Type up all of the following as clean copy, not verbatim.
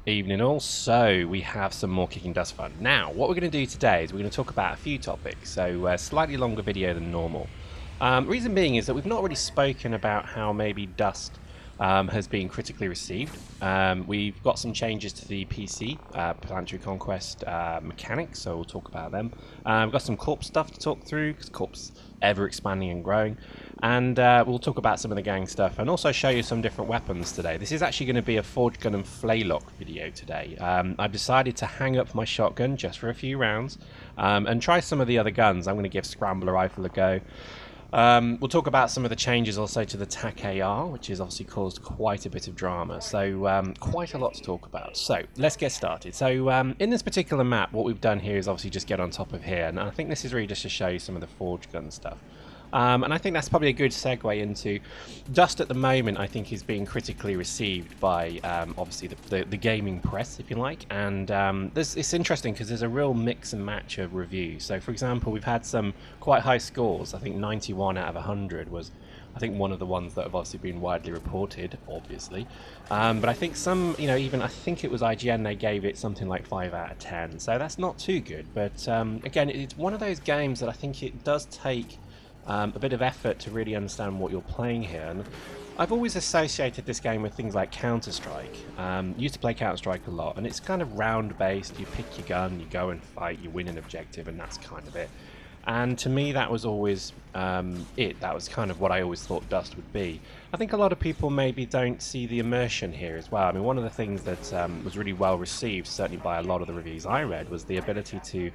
Evening all. So we have some more Kicking Dust fun. Now, what we're going to do today is we're going to talk about a few topics. So slightly longer video than normal. Reason being is that we've not really spoken about how maybe Dust has been critically received. We've got some changes to the PC, Planetary Conquest mechanics, so we'll talk about them. We've got some corp stuff to talk through, because corp's ever expanding and growing. And we'll talk about some of the gang stuff and also show you some different weapons today. This is actually going to be a forge gun and flaylock video today. I've decided to hang up my shotgun just for a few rounds and try some of the other guns. I'm going to give Scrambler Rifle a go. We'll talk about some of the changes also to the TAC AR, which has obviously caused quite a bit of drama. So quite a lot to talk about. So let's get started. So in this particular map, what we've done here is obviously just get on top of here. And I think this is really just to show you some of the forge gun stuff. And I think that's probably a good segue into Dust at the moment. I think is being critically received by obviously the gaming press, if you like, and it's interesting because there's a real mix and match of reviews. So for example, we've had some quite high scores. I think 91 out of 100 was I think one of the ones that have obviously been widely reported, obviously. But I think some, you know, even I think it was IGN, they gave it something like 5 out of 10. So that's not too good. But again, it's one of those games that I think it does take a bit of effort to really understand what you're playing here. And I've always associated this game with things like Counter-Strike. Used to play Counter-Strike a lot, and it's kind of round-based. You pick your gun, you go and fight, you win an objective, and that's kind of it. And to me, that was always that was kind of what I always thought Dust would be. I think a lot of people maybe don't see the immersion here as well. I mean, one of the things that was really well received, certainly by a lot of the reviews I read, was the ability to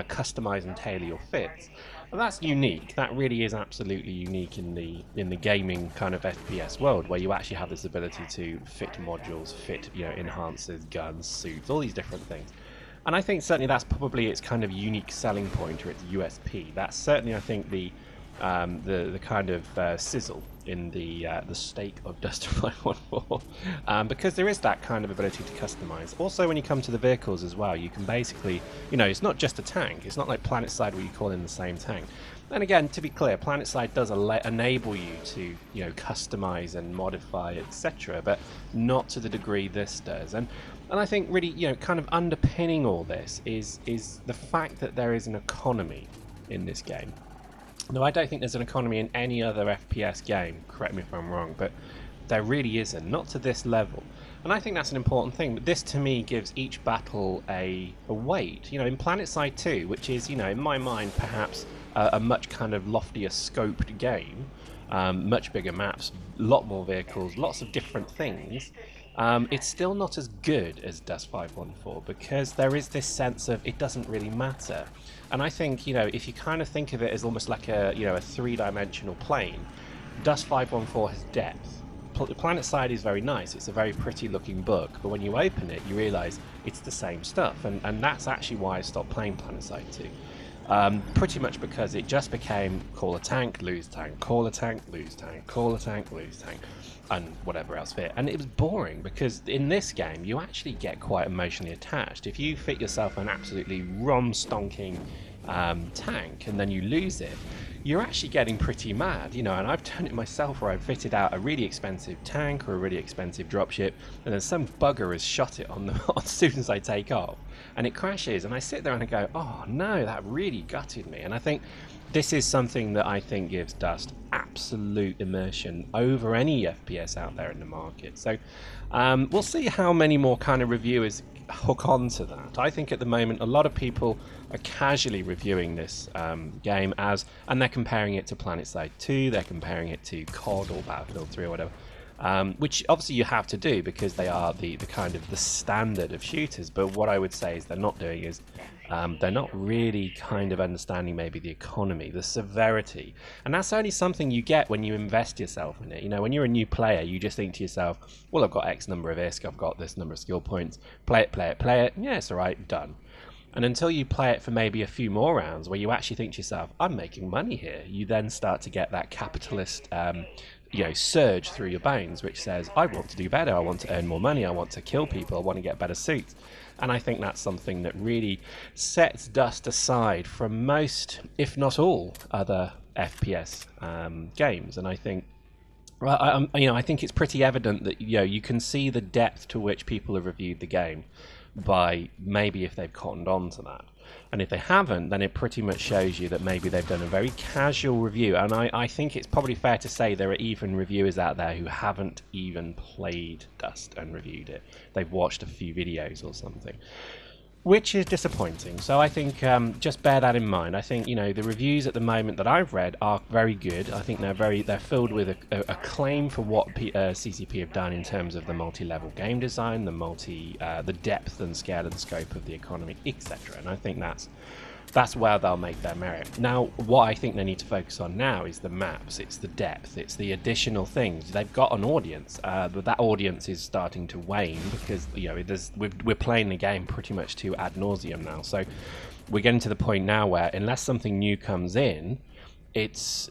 customize and tailor your fits. And that's unique. That really is absolutely unique in the gaming kind of FPS world, where you actually have this ability to fit modules, fit, you know, enhancers, guns, suits, all these different things. And I think certainly that's probably its kind of unique selling point, or its USP. That's certainly, I think, the kind of sizzle in the stake of Dust 514, because there is that kind of ability to customize. Also, when you come to the vehicles as well, you can basically, you know, it's not just a tank. It's not like PlanetSide where you call in the same tank. And again, to be clear, PlanetSide does enable you to, you know, customize and modify, etc., but not to the degree this does. And I think really, you know, kind of underpinning all this is the fact that there is an economy in this game. No, I don't think there's an economy in any other FPS game, correct me if I'm wrong, but there really isn't, not to this level. And I think that's an important thing, but this to me gives each battle a weight. You know, in PlanetSide 2, which is, you know, in my mind perhaps a much kind of loftier scoped game, much bigger maps, a lot more vehicles, lots of different things, it's still not as good as Dust 514 because there is this sense of it doesn't really matter. And I think, you know, if you kind of think of it as almost like a, you know, a three-dimensional plane, Dust 514 has depth. PlanetSide is very nice. It's a very pretty looking book, but when you open it, you realize it's the same stuff. And that's actually why I stopped playing PlanetSide 2. Pretty much because it just became call a tank, lose tank, call a tank, lose tank, call a tank, lose tank, and whatever else fit. And it was boring because in this game you actually get quite emotionally attached. If you fit yourself an absolutely rom-stonking tank and then you lose it, you're actually getting pretty mad, you know. And I've done it myself where I've fitted out a really expensive tank or a really expensive dropship, and then some bugger has shot it on as soon as I take off, and it crashes, and I sit there and I go, oh no, that really gutted me. And I think this is something that I think gives Dust absolute immersion over any FPS out there in the market. So we'll see how many more kind of reviewers hook on to that. I think at the moment a lot of people are casually reviewing this game and they're comparing it to PlanetSide 2, they're comparing it to COD or Battlefield 3 or whatever, which obviously you have to do because they are the kind of the standard of shooters. But what I would say is they're not doing is they're not really kind of understanding maybe the economy, the severity. And that's only something you get when you invest yourself in it. You know, when you're a new player, you just think to yourself, well, I've got X number of ISK, I've got this number of skill points, play it, play it, play it. Yeah, it's all right, done. And until you play it for maybe a few more rounds where you actually think to yourself, I'm making money here, you then start to get that capitalist you know, surge through your bones, which says, I want to do better, I want to earn more money, I want to kill people, I want to get better suits. And I think that's something that really sets Dust aside from most, if not all, other FPS games. And I think Well, I think it's pretty evident that you can see the depth to which people have reviewed the game by maybe if they've cottoned on to that, and if they haven't, then it pretty much shows you that maybe they've done a very casual review. And I think it's probably fair to say there are even reviewers out there who haven't even played Dust and reviewed it. They've watched a few videos or something, which is disappointing. So I think just bear that in mind. I think the reviews at the moment that I've read are very good. I think they're filled with a claim for what CCP have done in terms of the multi-level game design, the depth and scale and scope of the economy, etc. And I think that's where they'll make their merit. Now, what I think they need to focus on now is the maps, it's the depth, it's the additional things. They've got an audience, but that audience is starting to wane because we're playing the game pretty much to ad nauseum now. So we're getting to the point now where unless something new comes in, it's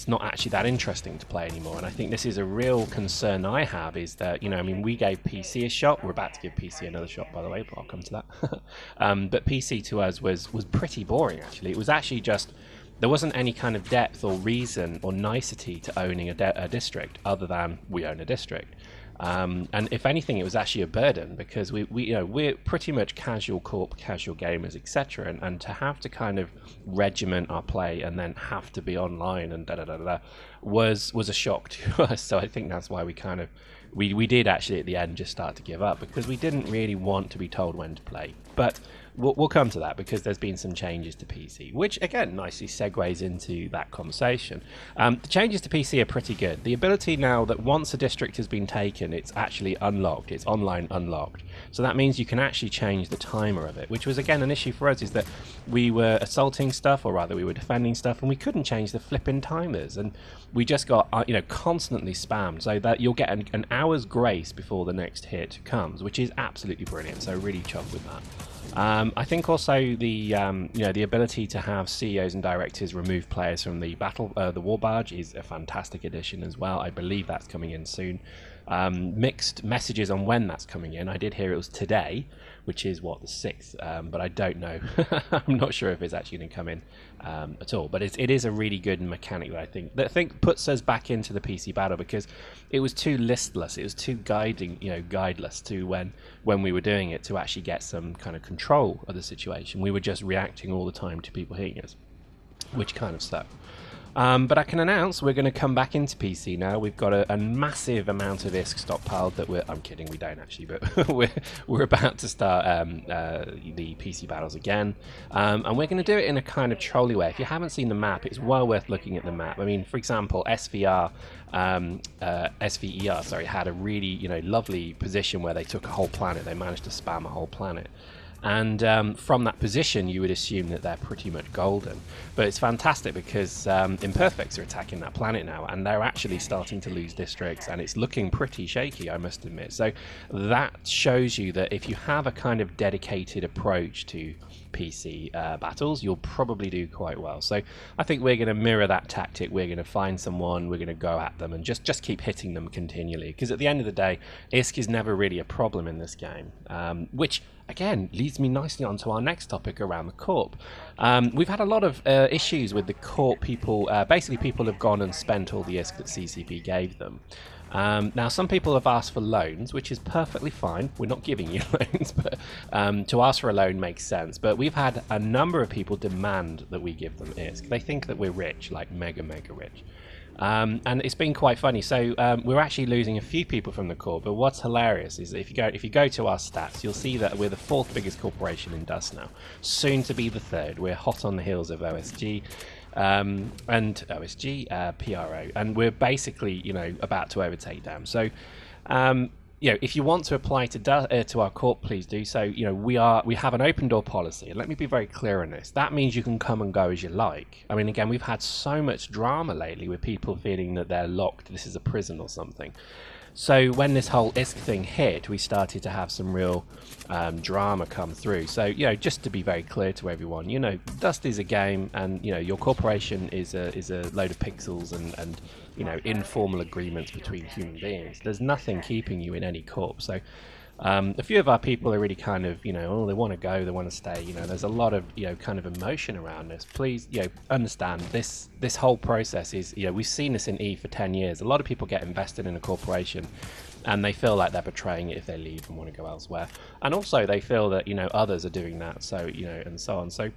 not actually that interesting to play anymore. And I think this is a real concern I have, is that we gave PC a shot. We're about to give PC another shot, by the way, but I'll come to that. But PC to us was pretty boring, actually. It was actually just, there wasn't any kind of depth or reason or nicety to owning a district other than we own a district. And if anything, it was actually a burden because we're pretty much casual corp, casual gamers, etc. And to have to kind of regiment our play and then have to be online and was a shock to us. So I think that's why we did actually at the end just start to give up, because we didn't really want to be told when to play. But we'll come to that because there's been some changes to PC, which again nicely segues into that conversation. The changes to PC are pretty good. The ability now that once a district has been taken, it's actually unlocked, it's online unlocked. So that means you can actually change the timer of it, which was again an issue for us, is that we were assaulting stuff, or rather we were defending stuff, and we couldn't change the flipping timers, and we just got constantly spammed, so that you'll get an hour's grace before the next hit comes, which is absolutely brilliant. So really chuffed with that. I think also the ability to have CEOs and directors remove players from the the war barge is a fantastic addition as well. I believe that's coming in soon. Mixed messages on when that's coming in. I did hear it was today, which is what, the 6th, but I don't know. I'm not sure if it's actually going to come in at all, but it is a really good mechanic that I think puts us back into the PC battle, because it was too listless, it was too guideless to when we were doing it to actually get some kind of control of the situation. We were just reacting all the time to people hitting us, which kind of sucked. But I can announce we're going to come back into PC now. We've got a massive amount of ISK stockpiled that I'm kidding, we don't actually, but we're about to start the PC battles again. And we're going to do it in a kind of trolley way. If you haven't seen the map, it's well worth looking at the map. I mean, for example, SVER had a really lovely position where they took a whole planet. They managed to spam a whole planet. And from that position, you would assume that they're pretty much golden. But it's fantastic because Imperfects are attacking that planet now, and they're actually starting to lose districts, and it's looking pretty shaky, I must admit. So that shows you that if you have a kind of dedicated approach to PC battles, you'll probably do quite well. So I think we're going to mirror that tactic. We're going to find someone, we're going to go at them and just keep hitting them continually, because at the end of the day, ISK is never really a problem in this game, which again leads me nicely onto our next topic around the corp. We've had a lot of issues with the corp people. Basically, people have gone and spent all the ISK that CCP gave them. Now, some people have asked for loans, which is perfectly fine. We're not giving you loans, but to ask for a loan makes sense. But we've had a number of people demand that we give them ISK. They think that we're rich, like mega rich. And it's been quite funny. So we're actually losing a few people from the corp, but what's hilarious is that if you go to our stats, you'll see that we're the 4th biggest corporation in Dust now, soon to be the 3rd. We're hot on the heels of OSG and OSG, PRO, and we're basically about to overtake them. So if you want to apply to our corp, please do so. We have an open door policy, and let me be very clear on this. That means you can come and go as you like. I mean, again, we've had so much drama lately with people feeling that they're locked. This is a prison or something. So when this whole ISK thing hit, we started to have some real drama come through. So just to be very clear to everyone, Dust is a game, and your corporation is a load of pixels and informal agreements between human beings. There's nothing keeping you in any corp. So A few of our people are really kind of, you know, oh, they want to go, they want to stay. You know, there's a lot of, you know, kind of emotion around this. Please, you know, understand this whole process is, you know, we've seen this in E for 10 years. A lot of people get invested in a corporation and they feel like they're betraying it if they leave and want to go elsewhere. And also they feel that, you know, others are doing that. So, you know, and so on. So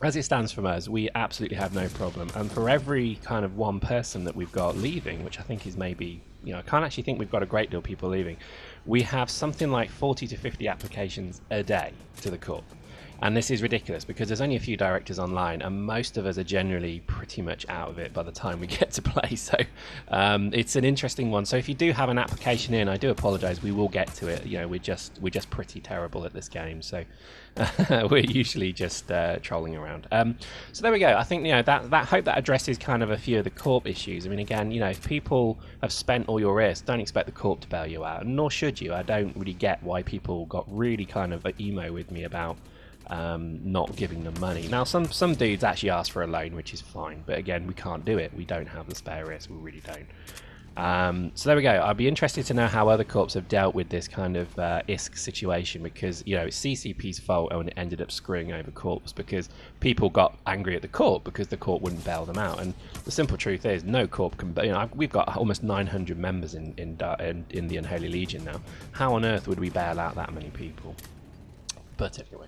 as it stands from us, we absolutely have no problem. And for every kind of one person that we've got leaving, which I think is maybe, you know, I can't actually think we've got a great deal of people leaving. We have something like 40 to 50 applications a day to the corp. And this is ridiculous because there's only a few directors online and most of us are generally pretty much out of it by the time we get to play. So it's an interesting one. So if you do have an application in, I do apologize, we will get to it. You know, we're just pretty terrible at this game. So we're usually just trolling around. So there we go. I think, you know, that hope that addresses kind of a few of the corp issues. I mean, again, you know, if people have spent all your risk, don't expect the corp to bail you out, and nor should you. I don't really get why people got really kind of emo with me about not giving them money. Now some dudes actually ask for a loan, which is fine, but again, we can't do it. We don't have the spare risk, we really don't. So there we go. I'd be interested to know how other corps have dealt with this kind of ISK situation, because, you know, it's CCP's fault and it ended up screwing over corps because people got angry at the corp because the corp wouldn't bail them out. And the simple truth is, no corp can. You know, we've got almost 900 members in the Unholy Legion now. How on earth would we bail out that many people? But anyway,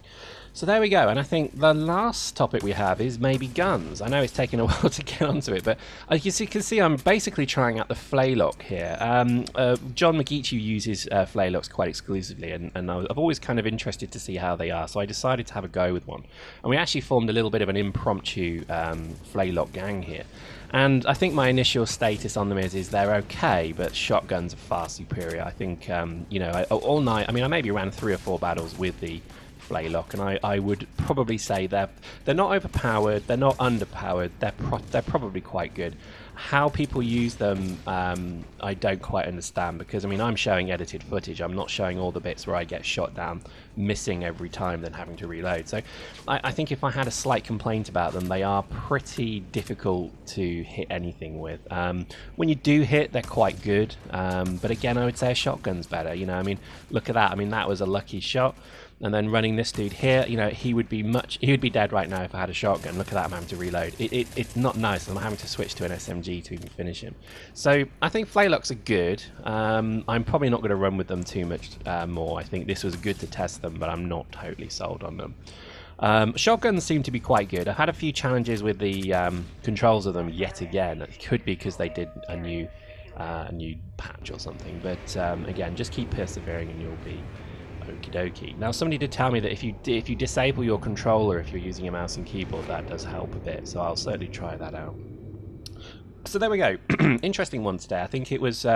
so there we go. And I think the last topic we have is maybe guns. I know it's taken a while to get onto it, but as you can see, I'm basically trying out the Flaylock here. John McGeechee uses Flaylocks quite exclusively, and I've always kind of interested to see how they are, so I decided to have a go with one. And we actually formed a little bit of an impromptu Flaylock gang here. And I think my initial status on them is they're okay, but shotguns are far superior. I think, you know, all night, I mean, I maybe ran 3 or 4 battles with the Flaylock, and I would probably say they're not overpowered, they're not underpowered, they're probably quite good. How people use them, I don't quite understand, because I mean, I'm showing edited footage, I'm not showing all the bits where I get shot down, missing every time, then having to reload. So I think if I had a slight complaint about them, they are pretty difficult to hit anything with. When you do hit, they're quite good, but again, I would say a shotgun's better. You know, I mean, look at that. I mean, that was a lucky shot. And then running this dude here, you know, he would be dead right now if I had a shotgun. Look at that, I'm having to reload. It's not nice. I'm having to switch to an SMG to even finish him. So I think Flaylocks are good. I'm probably not going to run with them too much more. I think this was good to test them, but I'm not totally sold on them. Shotguns seem to be quite good. I've had a few challenges with the controls of them yet again. It could be because they did a new patch or something. But again, just keep persevering and you'll be okie dokie. Now, somebody did tell me that if you disable your controller if you're using a mouse and keyboard, that does help a bit. So I'll certainly try that out. So there we go. Interesting one today. I think it was.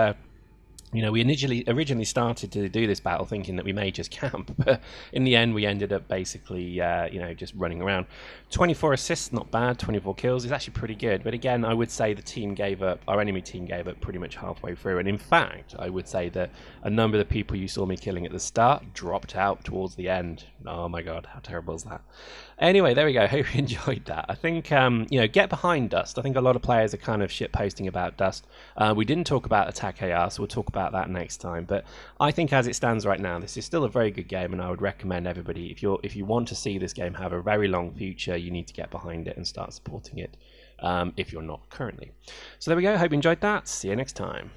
You know, we originally started to do this battle thinking that we may just camp, but in the end we ended up basically, you know, just running around. 24 assists, not bad. 24 kills is actually pretty good. But again, I would say the team gave up, our enemy team gave up pretty much halfway through. And in fact, I would say that a number of the people you saw me killing at the start dropped out towards the end. Oh my god, how terrible is that? Anyway, there we go. Hope you enjoyed that. I think, you know, get behind Dust. I think a lot of players are kind of shit posting about Dust. We didn't talk about Attack AR, so we'll talk about that next time. But I think as it stands right now, this is still a very good game, and I would recommend everybody, if you want to see this game have a very long future, you need to get behind it and start supporting it, if you're not currently. So there we go. Hope you enjoyed that. See you next time.